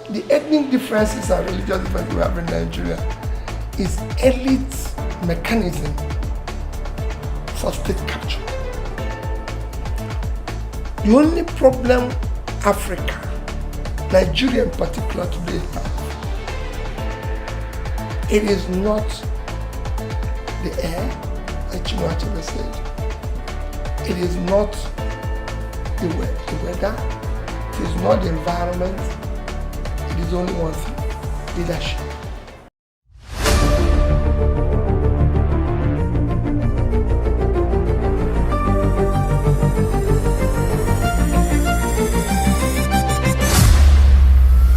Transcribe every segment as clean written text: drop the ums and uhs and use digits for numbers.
the ethnic differences and religious differences we have in Nigeria is elite mechanism for state capture. The only problem Africa, Nigeria in particular today have, it is not the air, like Chinua said. It is not the weather. It is not the environment. It is only one thing: leadership.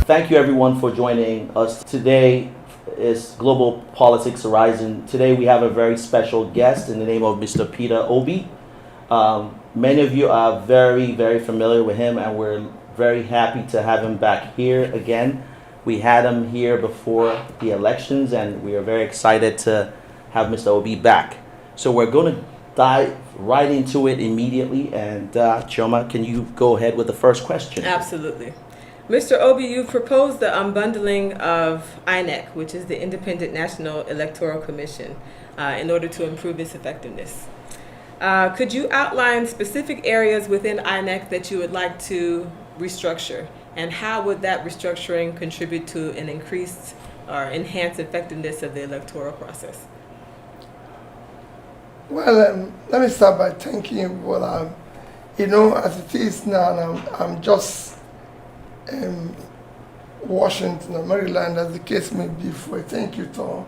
Thank you everyone for joining us. Today is Global Politics Horizon. Today we have a very special guest in the name of Mr. Peter Obi. Many of you are very, very familiar with him, and we're very happy to have him back here again. We had him here before the elections, and we are very excited to have Mr. Obi back. So we're going to dive right into it immediately. And Chioma, can you go ahead with the first question? Absolutely. Mr. Obi, you've proposed the unbundling of INEC, which is the Independent National Electoral Commission, in order to improve its effectiveness. Could you outline specific areas within INEC that you would like to restructure, and how would that restructuring contribute to an increased or enhanced effectiveness of the electoral process? Well, let me start by thanking you. Well, as it is now, I'm just Washington or Maryland, as the case may be, for a thank you tour.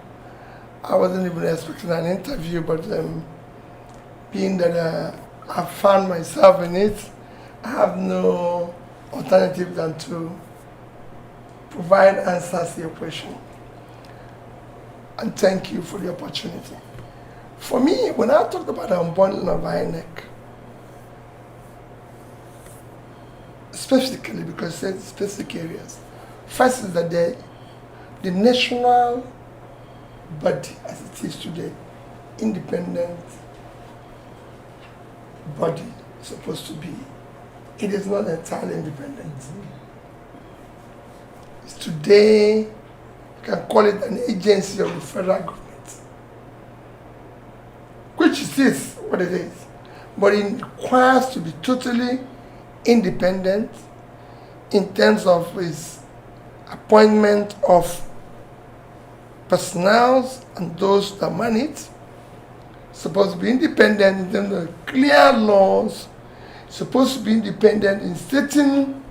I wasn't even expecting an interview, but being that I found myself in it, I have no alternative than to provide answers to your question. And thank you for the opportunity. For me, when I talked about the unbundling of INEC, specifically because it's specific areas. First is that the national body, as it is today, independent body, is supposed to be, it is not entirely independent. It's today, you can call it an agency of the federal government, which it is what it is, but it requires to be totally independent in terms of its appointment of personnel and those that man it. Supposed to be independent in terms of clear laws. Supposed to be independent in stating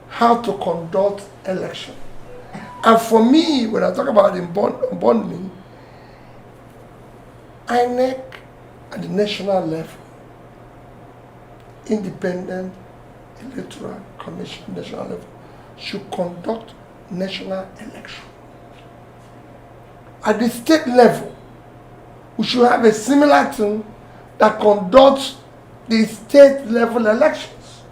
how to conduct election. And for me, when I talk about unbundling, INEC at the national level, independent electoral commission national level, should conduct national election. At the state level, we should have a similar thing that conducts the state level elections.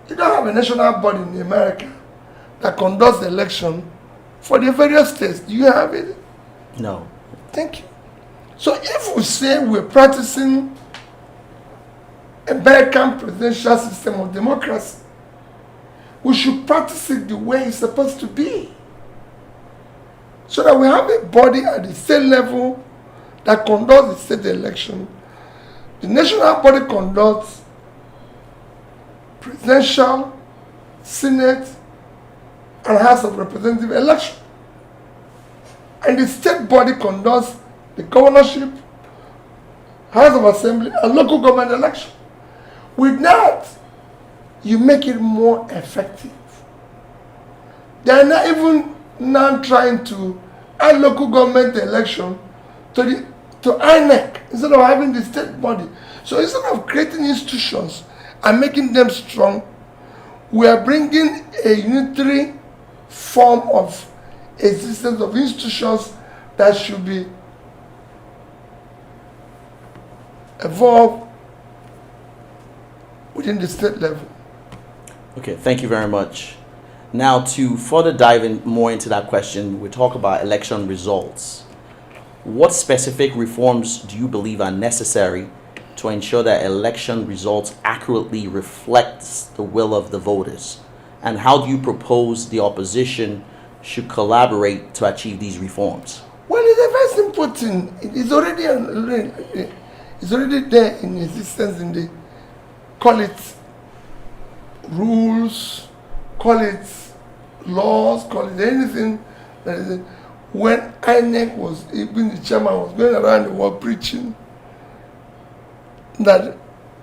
You don't have a national body in America that conducts the election for the various states. Do you have it? No. Thank you. So if we say we're practicing American presidential system of democracy, we should practice it the way it's supposed to be. So that we have a body at the state level that conducts the state election. The national body conducts presidential, Senate, and House of Representatives election. And the state body conducts the governorship, House of Assembly, and local government election. With that, you make it more effective. They are not even now trying to add local government election to INEC instead of having the state body. So instead of creating institutions and making them strong, we are bringing a unitary form of existence of institutions that should be evolved within the state level. Okay, thank you very much. Now, to further dive in more into that question, we talk about election results. What specific reforms do you believe are necessary to ensure that election results accurately reflects the will of the voters And how do you propose the opposition should collaborate to achieve these reforms? Well, it's a very simple thing. It's already there in existence in the, call it rules, call it laws, call it anything. That is, when INEC was, even the chairman was going around the world preaching that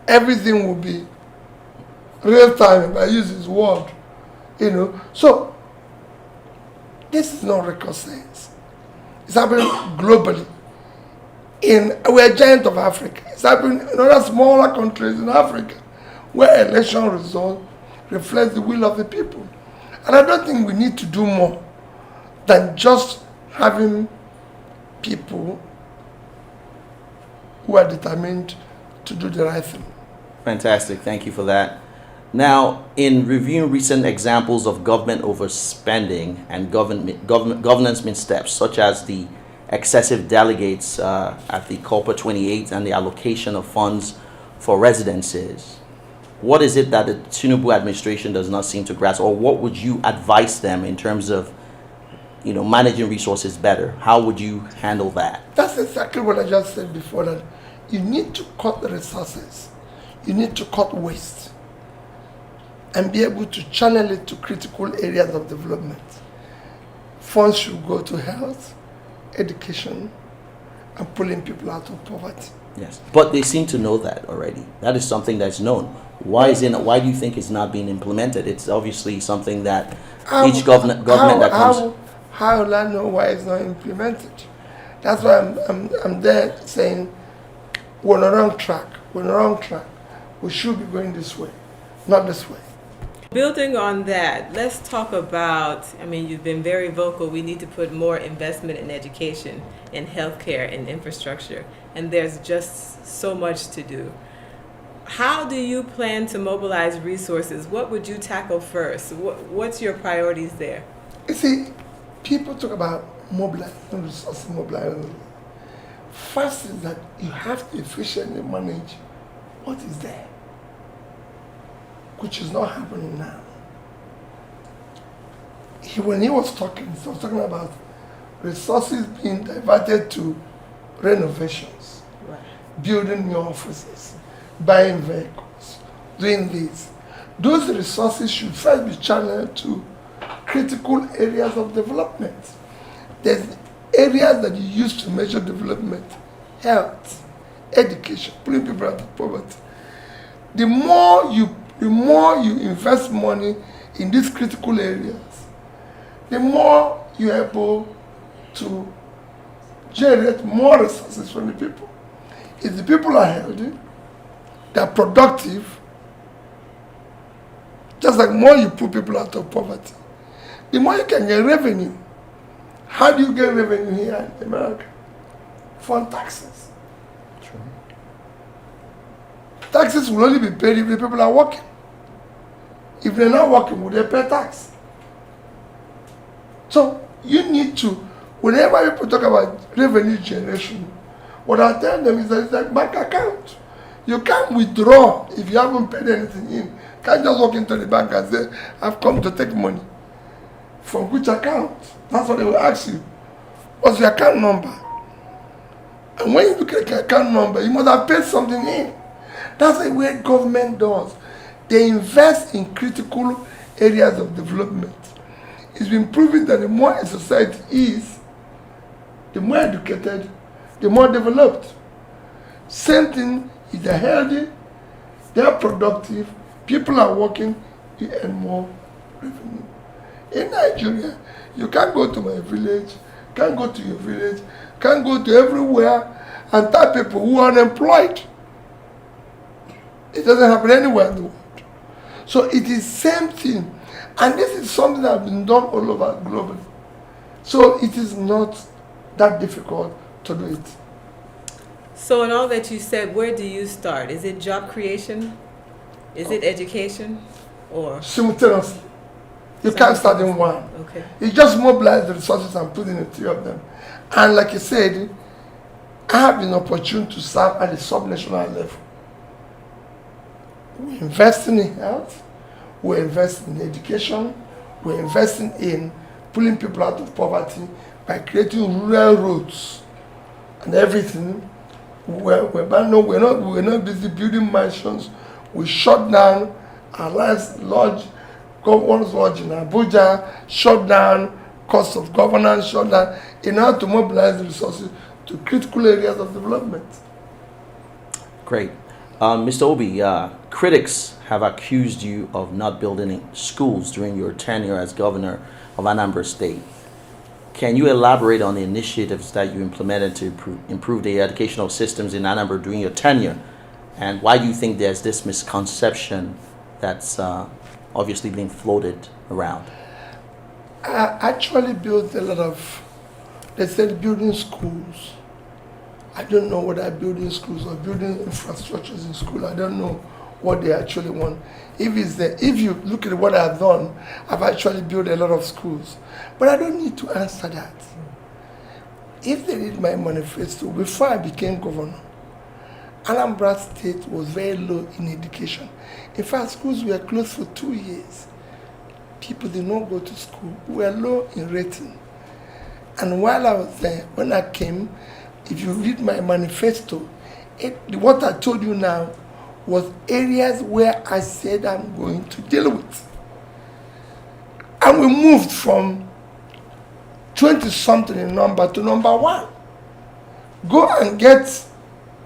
everything will be real time, if I use his word, So, this is not record science. It's happening globally. We're a giant of Africa. It's happening in other smaller countries in Africa where election results reflect the will of the people. And I don't think we need to do more than just having people who are determined to do the right thing. Fantastic. Thank you for that. Now, in reviewing recent examples of government overspending and governance missteps, such as the excessive delegates at the Corporate 28 and the allocation of funds for residences, what is it that the Tinubu administration does not seem to grasp, or what would you advise them in terms of, managing resources better? How would you handle that? That's exactly what I just said before, that you need to cut the resources. You need to cut waste and be able to channel it to critical areas of development. Funds should go to health, education, and pulling people out of poverty. Yes, but they seem to know that already. That is something that's known. Why do you think it's not being implemented? It's obviously something that each government that comes. How will I know why it's not implemented? That's why I'm there saying we're on the wrong track. We're on the wrong track. We should be going this way, not this way. Building on that, let's talk about, you've been very vocal, we need to put more investment in education, in healthcare, and infrastructure, and there's just so much to do. How do you plan to mobilize resources? What would you tackle first? What's your priorities there? You see, people talk about mobilizing resources, mobilizing. First is that you have to efficiently manage what is there, which is not happening now. When he was talking about resources being diverted to renovations, Right. building new offices, buying vehicles, doing this. Those resources should first be channeled to critical areas of development. There's areas that you use to measure development: health, education, pulling people out of poverty. The more you invest money in these critical areas, the more you're able to generate more resources from the people. If the people are healthy, they're productive, just like more you put people out of poverty, the more you can get revenue. How do you get revenue here in America? From taxes. True. Taxes will only be paid if the people are working. If they're not working, will they pay tax? So you need to, whenever people talk about revenue generation, what I tell them is that it's like bank account. You can't withdraw if you haven't paid anything in. You can't just walk into the bank and say, I've come to take money. From which account? That's what they will ask you. What's your account number? And when you look at your account number, you must have paid something in. That's the way government does. They invest in critical areas of development. It's been proven that the more a society is, the more educated, the more developed. Same thing, if they're healthy, they're productive, people are working, you earn more revenue. In Nigeria, you can't go to my village, can't go to your village, can't go to everywhere and tell people who are unemployed. It doesn't happen anywhere in the world. So it is same thing. And this is something that has been done all over globally. So it is not that difficult to do it. So in all that you said, where do you start? Is it job creation? Is it education? Or simultaneously. You can't start in one. Okay. You just mobilize the resources and put in the three of them. And like you said, I have been opportune to serve at the subnational level. We're investing in health, We're investing in education. We're investing in pulling people out of poverty by creating rural roads and everything. We're not busy building mansions. We shut down our last lodge, governor's lodge in Abuja, shut down cost of governance, shut down in order to mobilize the resources to critical areas of development. Great. Mr. Obi, critics have accused you of not building schools during your tenure as governor of Anambra State. Can you elaborate on the initiatives that you implemented to improve the educational systems in Anambra during your tenure? And why do you think there's this misconception that's obviously being floated around? I actually built a lot of, they said building schools. I don't know whether building schools or building infrastructures in school. I don't know what they actually want. If you look at what I've done, I've actually built a lot of schools. But I don't need to answer that. If they read my manifesto, before I became governor, Anambra State was very low in education. In fact, schools were closed for 2 years. People did not go to school. We were low in rating. And while I was there, when I came, if you read my manifesto, what I told you now was areas where I said I'm going to deal with. And we moved from 20-something in number to number 1. Go and get,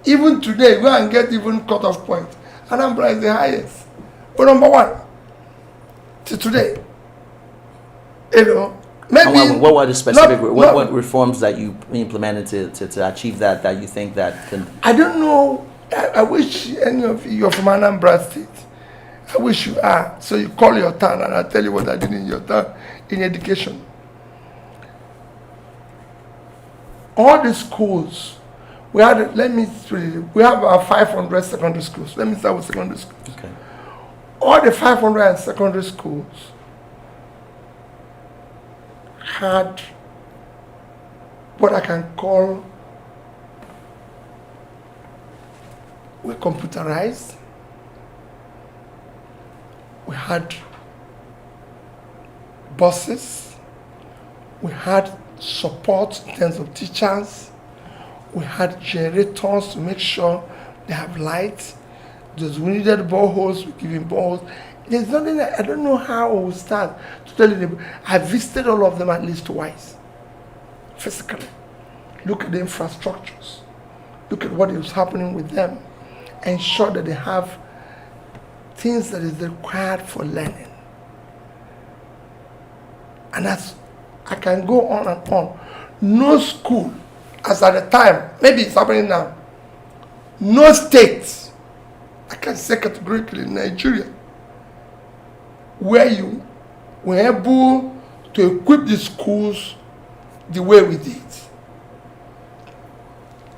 even today, go and get even cutoff point. Anambra is the highest. We're number 1 till today. You know, maybe what were the specific, what reforms that you implemented to achieve that you think that can? I don't know. I wish any of you are from Anambra State. I wish you are. So you call your town and I'll tell you what I did in your town in education. All the schools, we have about 500 secondary schools. Let me start with secondary schools. Okay. All the 500 secondary schools had what I can call, were computerized. We had buses. We had support in terms of teachers. We had generators to make sure they have light. Those who needed boreholes, we give them boreholes. There's nothing, I don't know how I will start to tell you. I visited all of them at least twice, physically. Look at the infrastructures. Look at what is happening with them. Ensure that they have things that is required for learning. And that's, I can go on and on. No school, as at the time, maybe it's happening now, no state, I can say categorically in Nigeria, where you were able to equip the schools the way we did.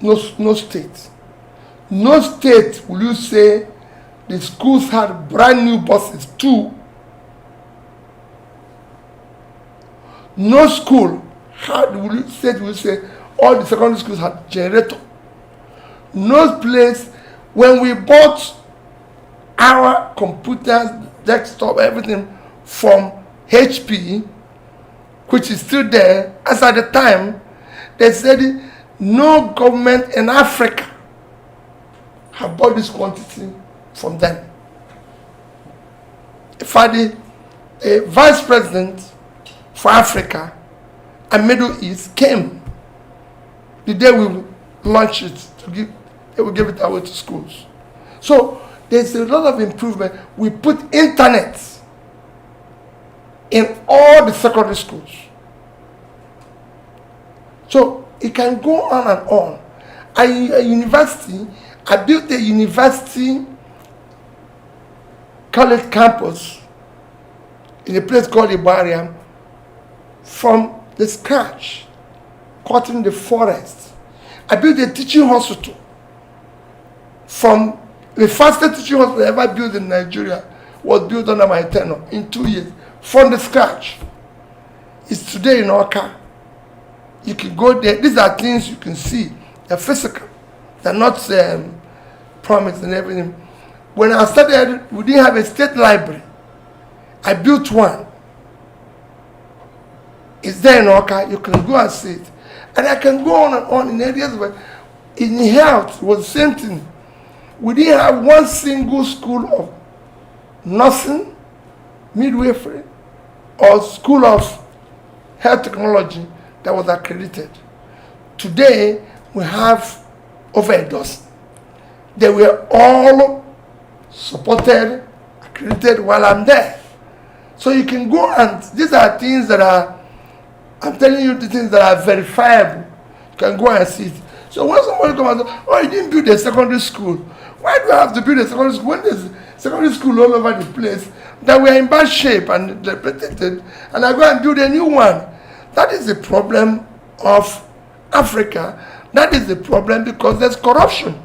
No state. No state will you say the schools had brand new buses too. No school will you say all the secondary schools had generator. No place, when we bought our computers, desktop, everything from HP, which is still there, as at the time, they said no government in Africa have bought this quantity from them. In fact, the vice president for Africa and Middle East came the day we launched it they will give it away to schools. So there's a lot of improvement. We put internet in all the secondary schools. So it can go on and on. A university, I built a university college campus in a place called Ibariam from the scratch, cutting the forest. I built a teaching hospital from the fastest teaching hospital ever built in Nigeria was built under my tenure in 2 years from the scratch. It's today in Oka. You can go there. These are things you can see. They're physical. They're not promised and everything. When I started, we didn't have a state library I built one. It's there in Oka. You can go and see it. And I can go on and on in areas where in health was the same thing. We didn't have one single school of nursing, midwifery, or school of health technology that was accredited. Today, we have over a dozen. They were all supported, accredited while I'm there. So you can go and, these are things that are, I'm telling you the things that are verifiable. You can go and see it. So when somebody comes and says, oh, you didn't build a secondary school. Why do I have to build a secondary school when there's secondary school all over the place that we are in bad shape and protected, and I go and build a new one? That is the problem of Africa. That is the problem because there's corruption.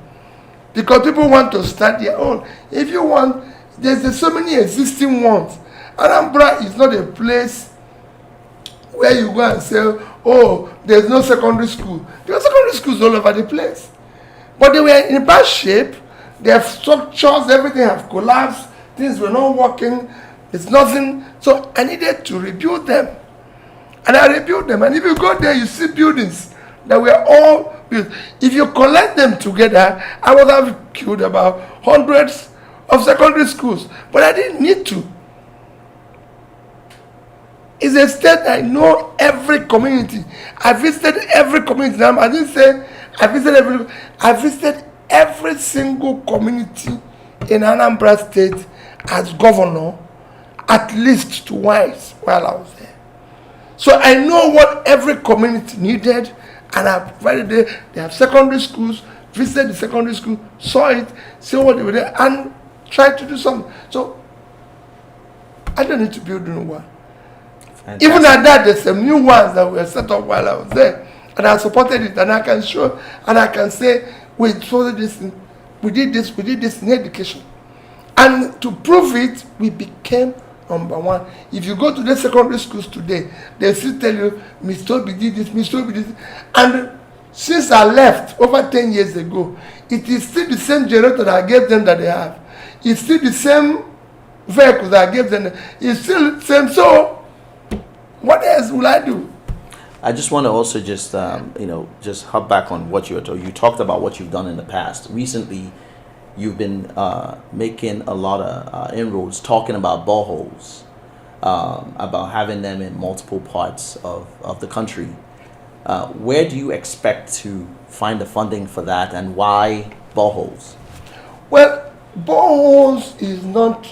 Because people want to start their own. If you want, there's so many existing ones. Anambra is not a place where you go and say, oh, there's no secondary school. There are secondary schools all over the place. But they were in bad shape. Their structures, everything have collapsed. Things were not working. There's nothing. So I needed to rebuild them. And I rebuilt them. And if you go there, you see buildings that were all built. If you collect them together, I would have killed about hundreds of secondary schools. But I didn't need to. It's a state I know every community. I visited every community. I didn't say I visited every. I visited every single community in Anambra State as governor at least twice while I was there. So I know what every community needed, and I provided it. They have secondary schools, visited the secondary school, saw it, saw what they were there, and tried to do something. So I don't need to build a new one. Fantastic. Even at that, there's some new ones that were set up while I was there, and I supported it, and I can show, and I can say, we did this in education. And to prove it, we became number one. If you go to the secondary schools today, they still tell you, Mr. Obi did this, Mr. Obi did this. And since I left over 10 years ago, it is still the same generator that I gave them that they have. It's still the same vehicles that I gave them. It's still the same. So, what else will I do? I just want to also just just hop back on what you talked about what you've done in the past. Recently, you've been making a lot of inroads talking about boreholes, about having them in multiple parts of the country. Where do you expect to find the funding for that, and why boreholes? Well, boreholes is not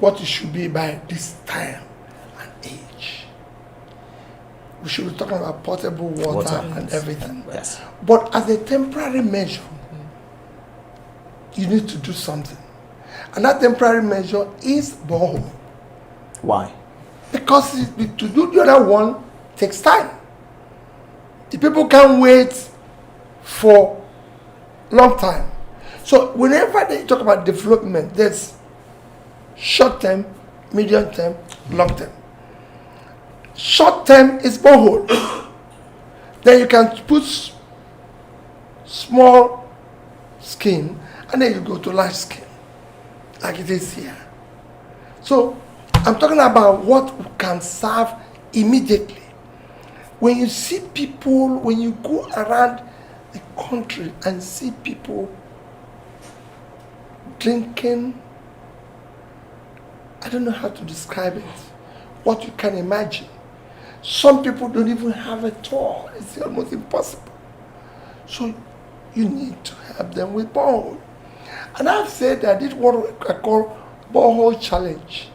what it should be by this time and age. We should be talking about potable water and everything. Yes. But as a temporary measure, you need to do something. And that temporary measure is borehole. Why? Because to do the other one takes time. The people can't wait for a long time. So whenever they talk about development, there's short term, medium term, long term. Short term is borehole. Then you can put small scheme, and then you go to large scheme, like it is here. So I'm talking about what can serve immediately. When you see people, when you go around the country and see people drinking, I don't know how to describe it, what you can imagine. Some people don't even have a toilet. It's almost impossible. So you need to help them with borehole. And I've said I did what I call borehole challenge.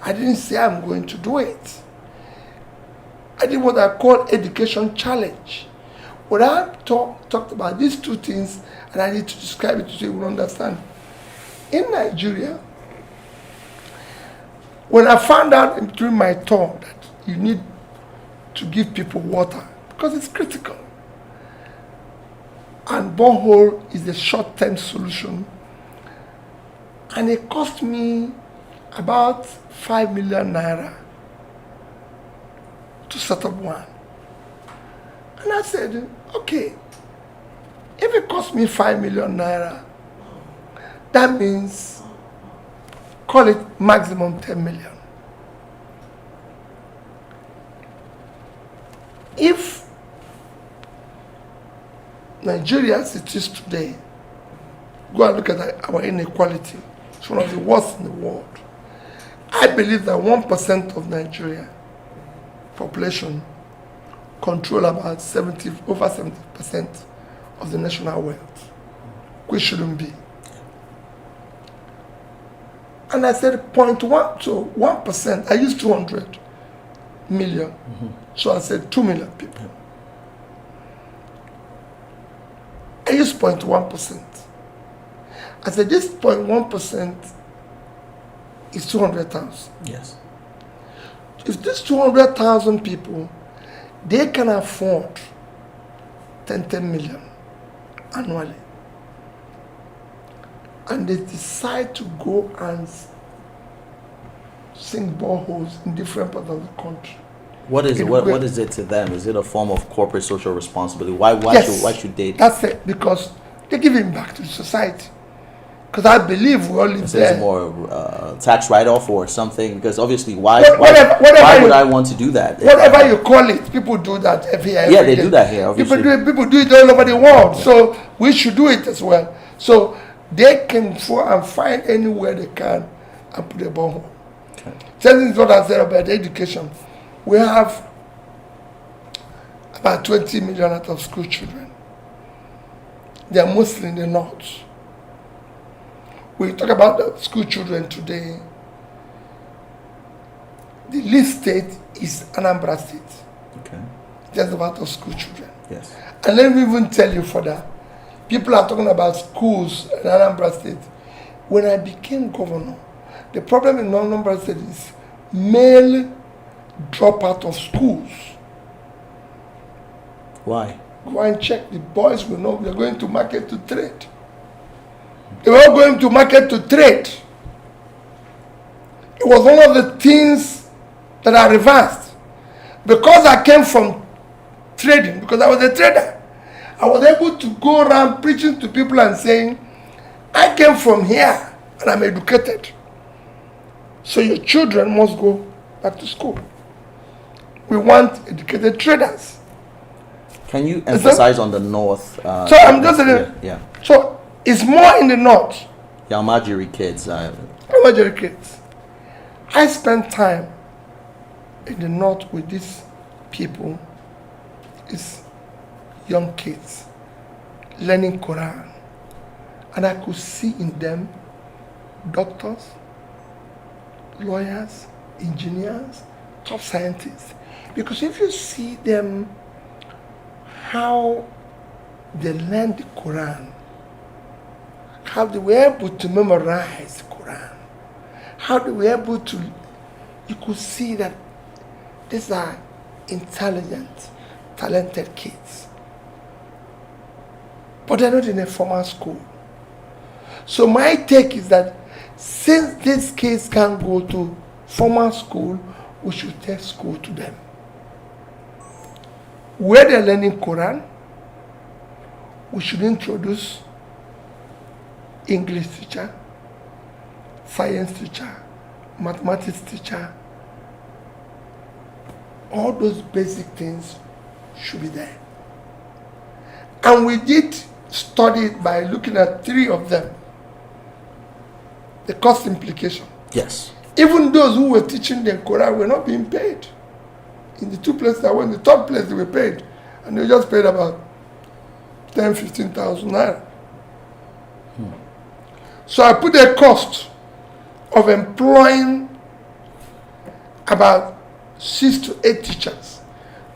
I didn't say I'm going to do it. I did what I call education challenge. When I talked about these two things, and I need to describe it so you will understand. In Nigeria, when I found out during my talk that you need to give people water, because it's critical, and borehole is a short-term solution, and it cost me about 5 million naira to set up one. And I said, okay, if it cost me 5 million naira, that means call it maximum 10 million. If Nigeria as it is today, go and look at our inequality, it's one of the worst in the world. I believe that 1% of Nigeria population control about over 70% of the national wealth, which shouldn't be. And I said 0.1 to 1%. I used 200 million, so I said 2 million people. I used 0.1%. I said this 0.1% is 200,000. Yes. If these 200,000 people, they can afford 10 million annually, and they decide to go and sink boreholes in different parts of the country. What is it? What is it to them? Is it a form of corporate social responsibility? Why should they? That's it, because they're giving back to society. Because I believe we all live there. Is more tax write-off or something? Because obviously, why would I want to do that? Whatever you call it, people do that every year. Yeah, they do that here, obviously. People do it all over the world. Yeah. So we should do it as well. So they can go and find anywhere they can and put a borehole. Okay. Same is what I said about education. We have about 20 million out of school children. They are mostly in the north. We talk about the school children today. The least state is Anambra State. Okay. Just about of school children. Yes. And let me even tell you further. People are talking about schools in Anambra State. When I became governor, the problem in Anambra State is male drop out of schools. Why? Go and check. The boys will know they're going to market to trade. They were going to market to trade. It was one of the things that I reversed. Because I came from trading, because I was a trader, I was able to go around preaching to people and saying, I came from here and I'm educated. So your children must go back to school. We want educated traders. Can you emphasize on the north? So I'm just saying, yeah. So it's more in the north. The Almajiri kids. Almajiri kids. I spent time in the north with these people. It's young kids learning Quran. And I could see in them doctors, lawyers, engineers, top scientists. Because if you see them, how they learn the Quran, how they were able to memorize the Quran, how they were able to, you could see that these are intelligent, talented kids. But they're not in a formal school. So my take is that since these kids can't go to formal school, we should take school to them. Where they're learning Quran, we should introduce English teacher, science teacher, mathematics teacher. All those basic things should be there. And we did study it by looking at 3 of them. The cost implication. Yes. Even those who were teaching the Quran were not being paid. In the 2 places I went, the third place they were paid. And they just paid about 10,000-15,000 naira. So I put a cost of employing about 6 to 8 teachers,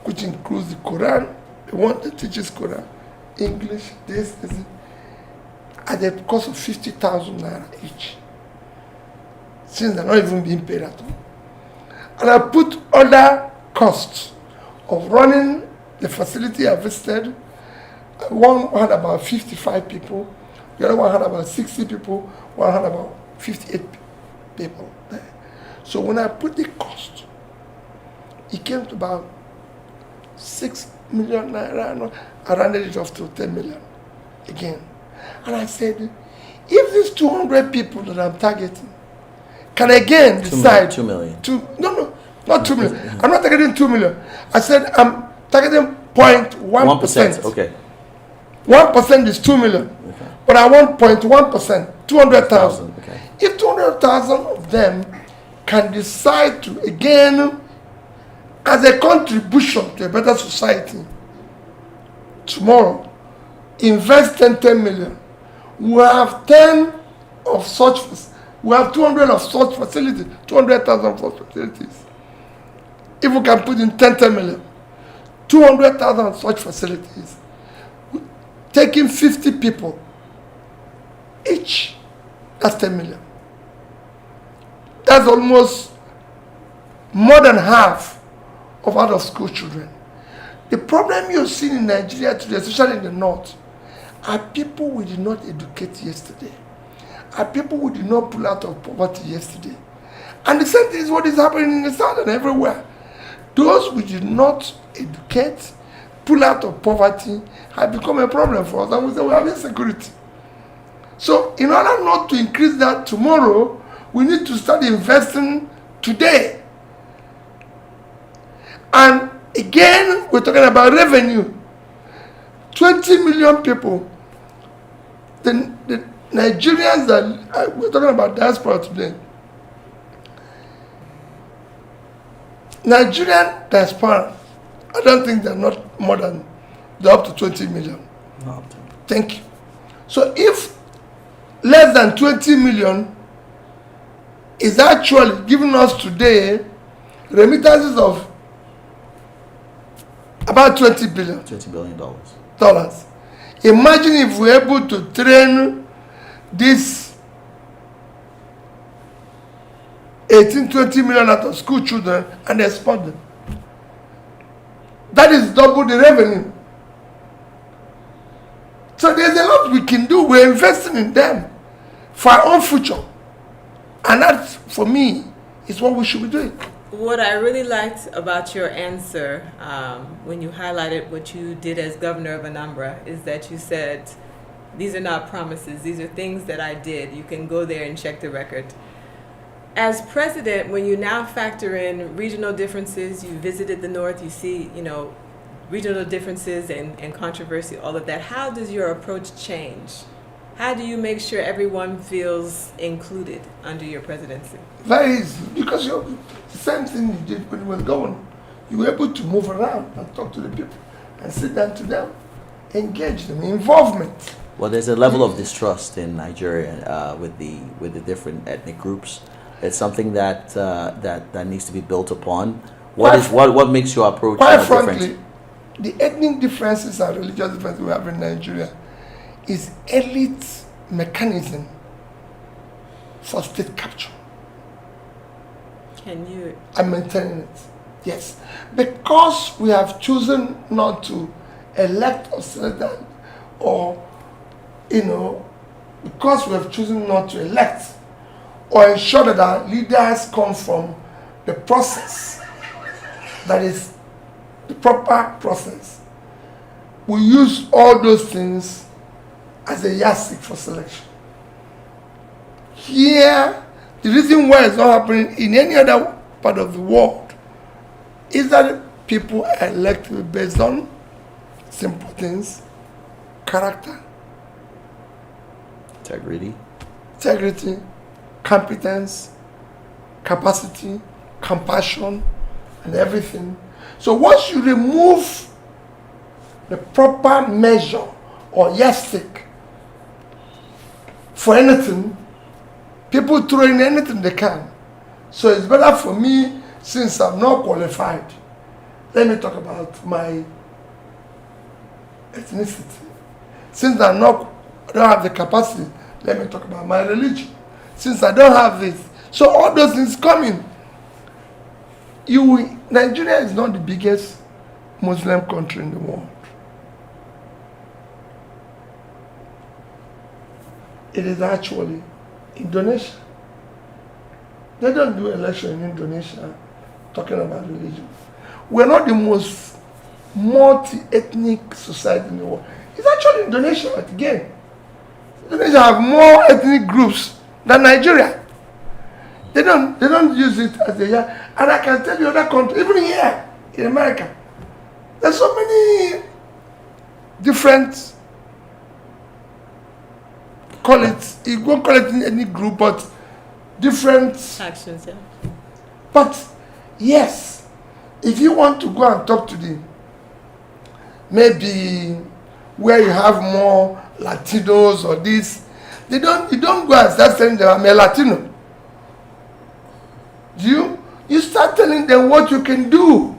which includes the Quran, the one that teaches Quran, English, this, at the cost of 50,000 naira each. Since they're not even being paid at all. And I put other costs of running the facility I visited. One had about 55 people, the other one had about 60 people, one had about 58 people there. So when I put the cost, it came to about 6 million naira. I rounded it off to 10 million again. And I said, if these 200 people that I'm targeting can again decide 2 million. No, not 2 million. I'm not targeting 2 million. I said I'm targeting 0.1%. Okay. 1% is 2 million. Okay. But I want 0.1%, 200,000. Okay. If 200,000 of them can decide to again, as a contribution to a better society, tomorrow, invest 10 million. We have 10 of such, we have 200 of such facilities, 200,000 such facilities. If we can put in 10 million, 200,000 of such facilities, taking 50 people each, that's 10 million. That's almost more than half of out of school children. The problem you're seeing in Nigeria today, especially in the north, are people we did not educate yesterday, are people who did not pull out of poverty yesterday. And the same thing is what is happening in the south and everywhere. Those we did not educate, pull out of poverty, have become a problem for us, and we say we have insecurity. So in order not to increase that tomorrow, we need to start investing today. And again, we're talking about revenue. 20 million people. The Nigerians that we're talking about diaspora today. Nigerian diaspora, I don't think they're not more than, they're up to 20 million. No. Thank you. So if less than 20 million is actually giving us today remittances of about $20 billion. $20 billion. Imagine if we're able to train these 20 million out of school children and export them. That is double the revenue. So there's a lot we can do. We're investing in them for our own future. And that, for me, is what we should be doing. What I really liked about your answer when you highlighted what you did as governor of Anambra is that you said, these are not promises, these are things that I did. You can go there and check the record. As president, when you now factor in regional differences, you visited the North, you see, regional differences and controversy, all of that, how does your approach change? How do you make sure everyone feels included under your presidency? Very easy, because the same thing you did when you were governor. You were able to move around and talk to the people and sit down to them, engage them, involvement. Well, there's a level of distrust in Nigeria with the different ethnic groups. It's something that needs to be built upon. What makes your approach quite frankly, different? The ethnic differences and religious differences we have in Nigeria is elite mechanism for state capture. I'm maintaining it. Yes. Because we have chosen not to elect or select them, or, because we have chosen not to elect or ensure that our leaders come from the process that is the proper process, we use all those things as a yardstick for selection. Here, the reason why it's not happening in any other part of the world is that people are elected based on simple things: character, integrity, competence, capacity, compassion, and everything. So once you remove the proper measure or yardstick for anything, people throw in anything they can. So it's better for me, since I'm not qualified, let me talk about my ethnicity. Since I don't have the capacity, let me talk about my religion. Since I don't have this. So all those things come in. Nigeria is not the biggest Muslim country in the world. It is actually Indonesia. They don't do election in Indonesia talking about religion. We're not the most multi-ethnic society in the world. It's actually Indonesia, but again, Indonesia have more ethnic groups than Nigeria. They don't use it as a yeah. And I can tell you other countries, even here in America, there's so many different, call it, you won't call it in any group, but different Actions, yeah. But yes, if you want to go and talk to them, maybe where you have more Latinos or this, you don't go and start telling them I'm a Latino. You start telling them what you can do,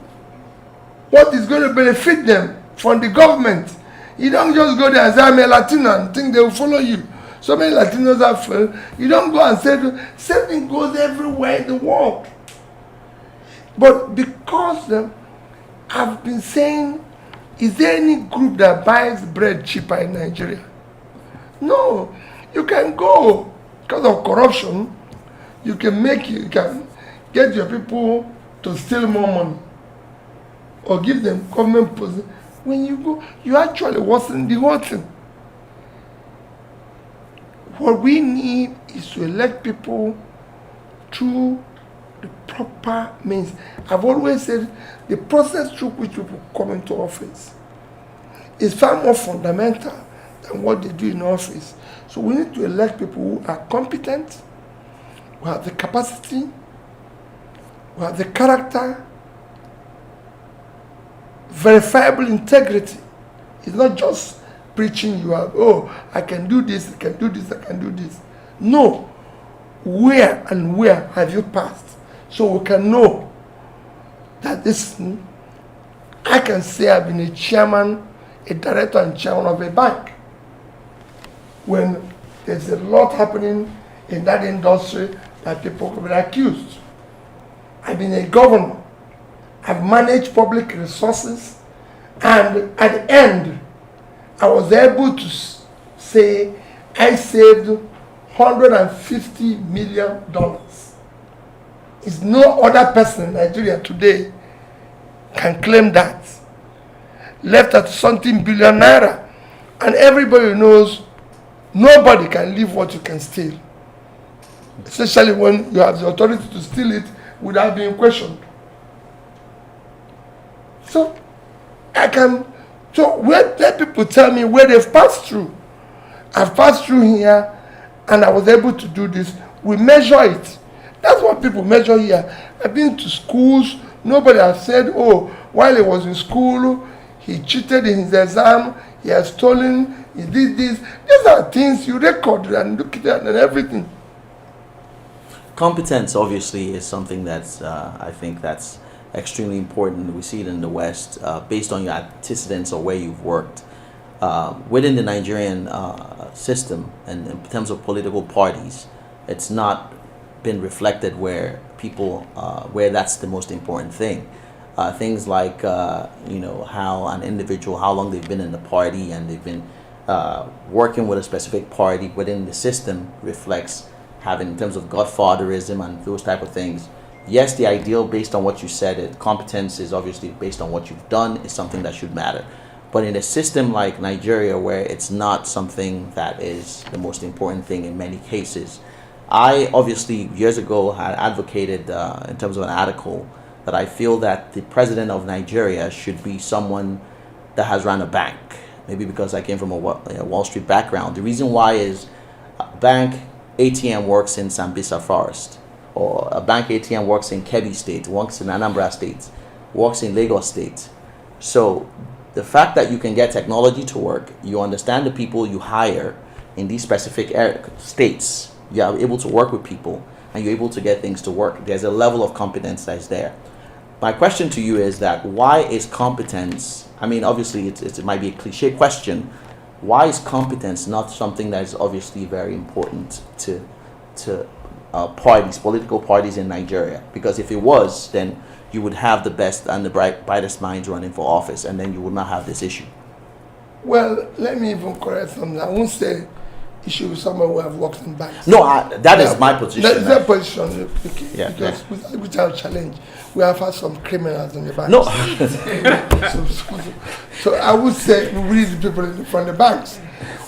what is going to benefit them from the government. You don't just go there and say I'm a Latino and think they will follow you. So many Latinos have failed. You don't go and say same thing goes everywhere in the world. But because I've been saying, is there any group that buys bread cheaper in Nigeria? No. You can go because of corruption. You can get your people to steal more money or give them government position. When you go, you actually worsen the whole thing. What we need is to elect people through the proper means. I've always said the process through which people come into office is far more fundamental than what they do in office. So we need to elect people who are competent, who have the capacity, who have the character, verifiable integrity. It's not just preaching you have, oh, I can do this, I can do this, I can do this. No. Where and where have you passed? So we can know that this, I can say I've been a chairman, a director and chairman of a bank. When there's a lot happening in that industry that people can be accused. I've been a governor. I've managed public resources. And at the end, I was able to say I saved $150 million. It's no other person in Nigeria today can claim that. Left at something billion naira. And everybody knows nobody can leave what you can steal. Especially when you have the authority to steal it without being questioned. So let people tell me where they've passed through. I've passed through here and I was able to do this. We measure it. That's what people measure here. I've been to schools. Nobody has said, oh, while he was in school, he cheated in his exam, he has stolen, he did this. These are things you record and look at and everything. Competence obviously is something that's, I think that's extremely important. We see it in the West based on your antecedents or where you've worked. Within the Nigerian system and in terms of political parties, it's not been reflected where people, where that's the most important thing. Things like, how an individual, how long they've been in the party and they've been working with a specific party within the system reflects having, in terms of godfatherism and those type of things. Yes, the ideal based on what you said, competence is obviously based on what you've done, is something that should matter. But in a system like Nigeria, where it's not something that is the most important thing in many cases, I obviously years ago had advocated in terms of an article that I feel that the president of Nigeria should be someone that has run a bank. Maybe because I came from a Wall Street background. The reason why is a bank ATM works in Sambisa Forest, or a bank ATM works in Kebbi State, works in Anambra State, works in Lagos State. So the fact that you can get technology to work, you understand the people you hire in these specific states, you are able to work with people and you're able to get things to work. There's a level of competence that's there. My question to you is that why is competence, I mean obviously it might be a cliche question, why is competence not something that is obviously very important to parties, political parties in Nigeria? Because if it was, then you would have the best and the brightest minds running for office, and then you would not have this issue. Well, let me even correct something. I won't say issue with someone who have worked in banks. No, that is my position. That's that position, okay, Yeah, because without challenge, we have had some criminals in the banks. No. So I would say we need people from the banks.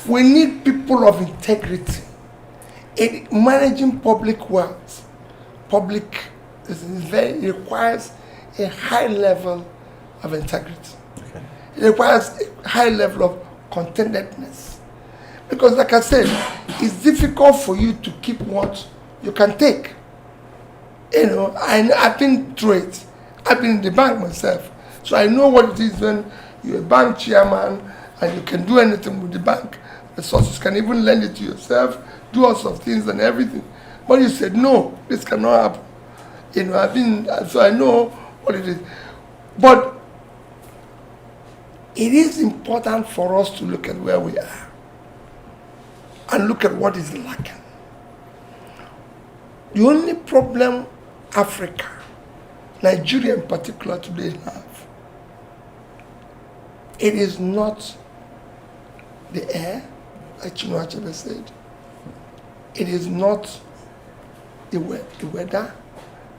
We need people of integrity in managing public wealth. public, it requires a high level of integrity. Okay. It requires a high level of contentedness. Because like I said, it's difficult for you to keep what you can take. You know, I've been through it. I've been in the bank myself. So I know what it is when you're a bank chairman and you can do anything with the bank resources. You can even lend it to yourself, do all sorts of things and everything. But you said, no, this cannot happen. You know, so I know what it is. But it is important for us to look at where we are and look at what is lacking. The only problem Africa, Nigeria in particular today have, it is not the air, like Chinua Achebe said. It is not the weather.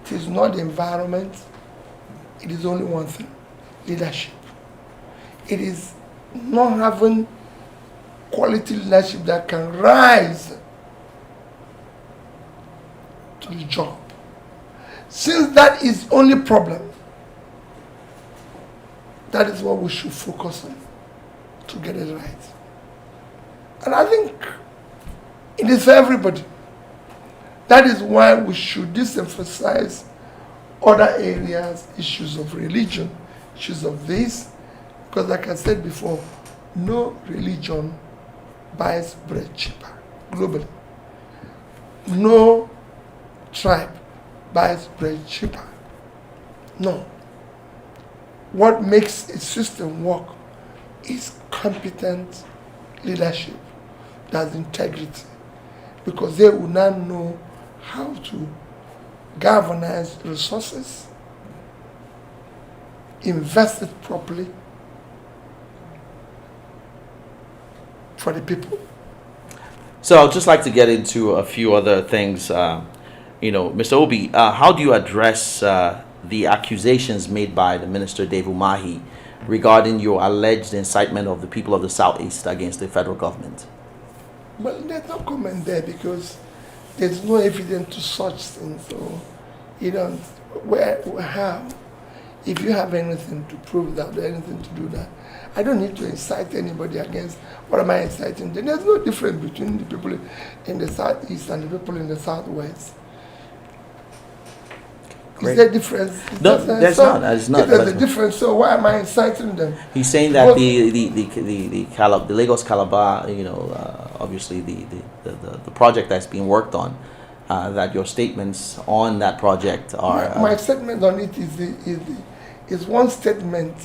It is not the environment. It is only one thing: leadership. It is not having quality leadership that can rise to the job. Since that is only problem, that is what we should focus on to get it right. And I think it is for everybody. That is why we should disemphasize other areas, issues of religion, issues of this, because like I said before, no religion buys bread cheaper globally. No tribe buys bread cheaper. No. What makes a system work is competent leadership, that's integrity, because they will now know how to galvanize resources, invest it properly for the people. So I'd just like to get into a few other things. You know, Mr. Obi, how do you address the accusations made by the Minister Dave Umahi regarding your alleged incitement of the people of the Southeast against the federal government? Well, there's no comment there because there's no evidence to such things. So, you don't, how? If you have anything to prove that, or anything to do that, I don't need to incite anybody against. What am I inciting? There's no difference between the people in the Southeast and the people in the Southwest. Great. Is there a difference? No, there's not. There's not. If there's a difference, so why am I inciting them? He's saying that the Lagos Calabar, you know, obviously the project that's being worked on, that your statements on that project are. My statement on it is one statement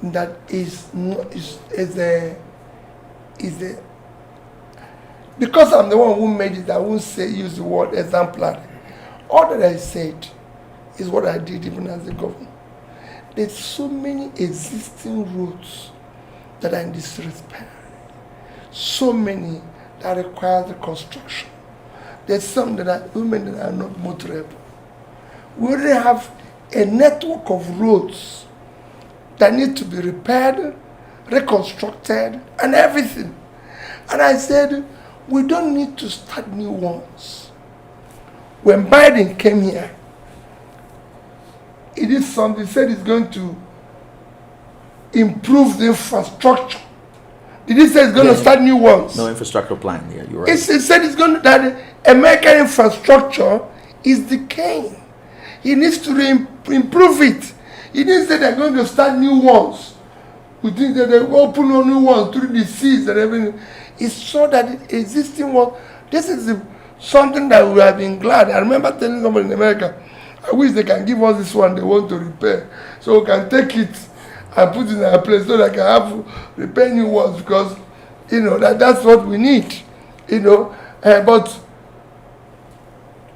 that is a because I'm the one who made it. I won't use the word exemplary. All that I said is what I did even as a governor. There's so many existing roads that are in disrepair. So many that require the construction. There's some that are women that are not motorable. We already have a network of roads that need to be repaired, reconstructed, and everything. And I said, we don't need to start new ones. When Biden came here, he did something, he said he's going to improve the infrastructure. Did he say he's going to start new ones? No infrastructure plan, yeah, you're right. He said he's going to, that American infrastructure is decaying. He needs to improve it. He didn't say they're going to start new ones. We think that they open new ones through the seas and everything. It's so that the existing one, this is something that we have been glad. I remember telling somebody in America, I wish they can give us this one they want to repair, so we can take it and put it in our place so that I can have repair new ones, because you know that's what we need, you know. But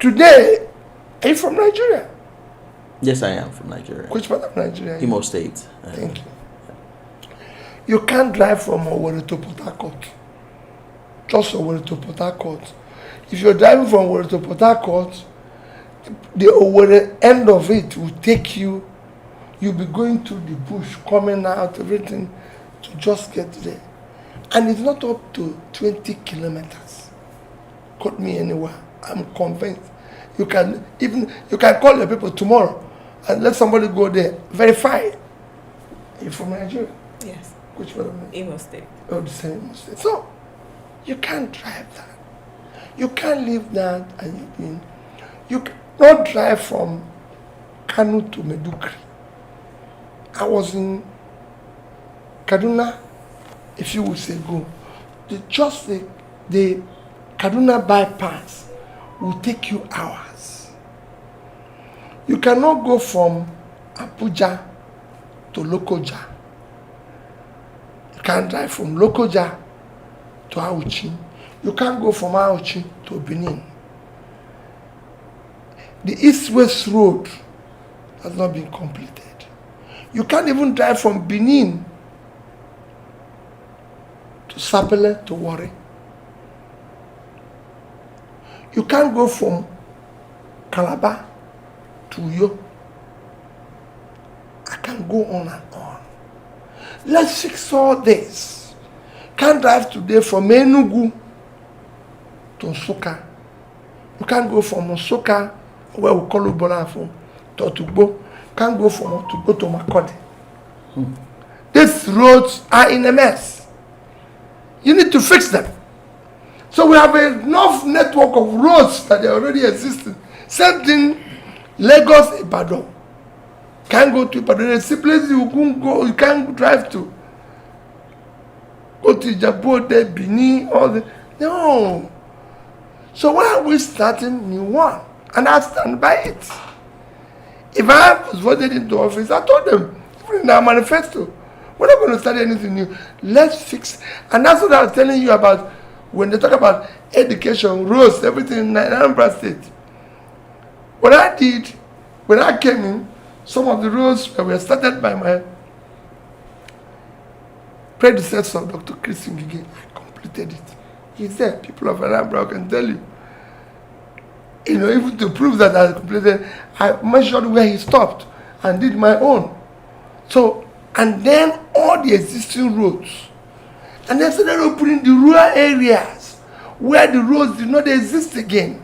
today, are you from Nigeria? Yes, I am from Nigeria. Which part of Nigeria? Imo State. Thank you. You can't drive from Owerri to Port Harcourt. Just Owerri to Port Harcourt. If you're driving from Owerri to Port Harcourt, the Owerri end of it will take you. You'll be going through the bush, coming out, everything, to just get there. And it's not up to 20 kilometers. Cut me anywhere. I'm convinced. You can call your people tomorrow and let somebody go there, verify. You're from Nigeria? Yes. Which part of Nigeria? Imo State. Oh, the same Imo State. So, you can't drive that. You can't leave that and you cannot drive from Kano to Medugri. I was in Kaduna a few weeks ago. The Kaduna bypass will take you hours. You cannot go from Abuja to Lokoja. You can't drive from Lokoja to Auchi. You can't go from Auchi to Benin. The East-West Road has not been completed. You can't even drive from Benin to Sapele to Warri. You can't go from Calabar to Uyo. I can go on and on. Let's fix all this. Can't drive today from Enugu to Nsukka. You can't go from Nsukka, where we call Ubolafo, to Otugbo. Can't go from Otugbo to Makodi. These roads are in a mess. You need to fix them. So we have enough network of roads that are already existing. Same thing, Lagos, Ibadan. Can't go to Ibadan. There's a place you can go, you can't drive to. Go to Ijabode, Benin, all the. No. So why are we starting new one? And I stand by it. If I was voted into office, I told them, even in our manifesto, we're not going to start anything new. Let's fix. And that's what I was telling you about when they talk about education, roads, everything in Anambra State. What I did, when I came in, some of the roads were started by my predecessor, Dr. Chris Ngige. I completed it. He's there. People of Anambra can tell you. You know, even to prove that I completed, I measured where he stopped and did my own. So, and then all the existing roads. And then started opening the rural areas where the roads did not exist again.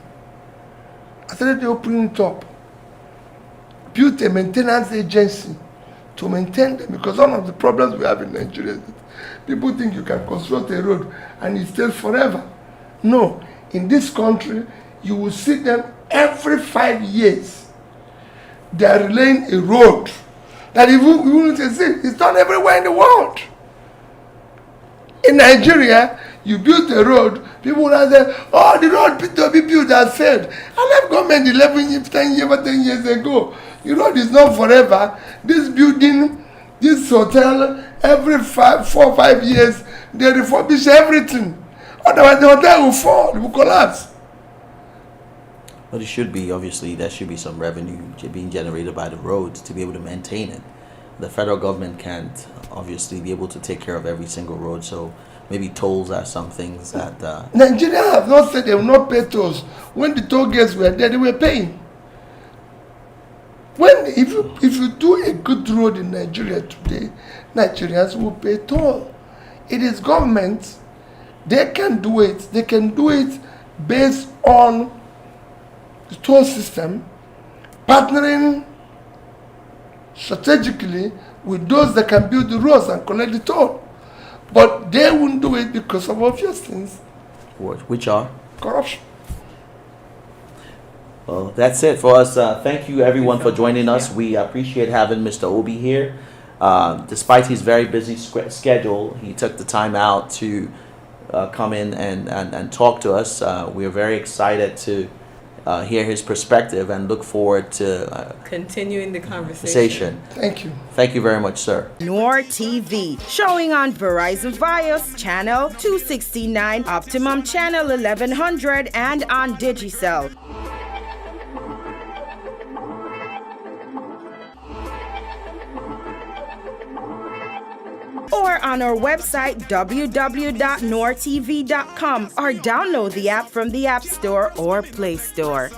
I started opening it up. Built a maintenance agency to maintain them, because one of the problems we have in Nigeria is that people think you can construct a road and it stays forever. No, in this country, you will see them every 5 years. They are relaying a road that even we wouldn't see. It's done everywhere in the world. In Nigeria, you build a road, people will say, oh, the road Peter Obi built has failed. I left government 10 years ago. The road is not forever. This building, this hotel, every 4 or 5 years, they refurbish everything. Otherwise, the hotel will fall, it will collapse. But it should be, obviously, there should be some revenue being generated by the roads to be able to maintain it. The federal government can't, obviously, be able to take care of every single road, so maybe tolls are some things that... Nigeria have not said they will not pay tolls. When the toll gates were there, they were paying. If you do a good road in Nigeria today, Nigerians will pay toll. It is government. They can do it. They can do it based on the toll system, partnering strategically with those that can build the roads and collect the toll. But they won't do it because of obvious things. Which are? Corruption. Well, that's it for us. Thank you, everyone, for joining us. We appreciate having Mr. Obi here. Despite his very busy schedule, he took the time out to come in and talk to us. We are very excited to hear his perspective and look forward to continuing the conversation. Thank you. Thank you very much, sir. NoireTV, showing on Verizon Fios channel 269, Optimum channel 1100, and on Digicel. Or on our website www.noiretv.com, or download the app from the App Store or Play Store.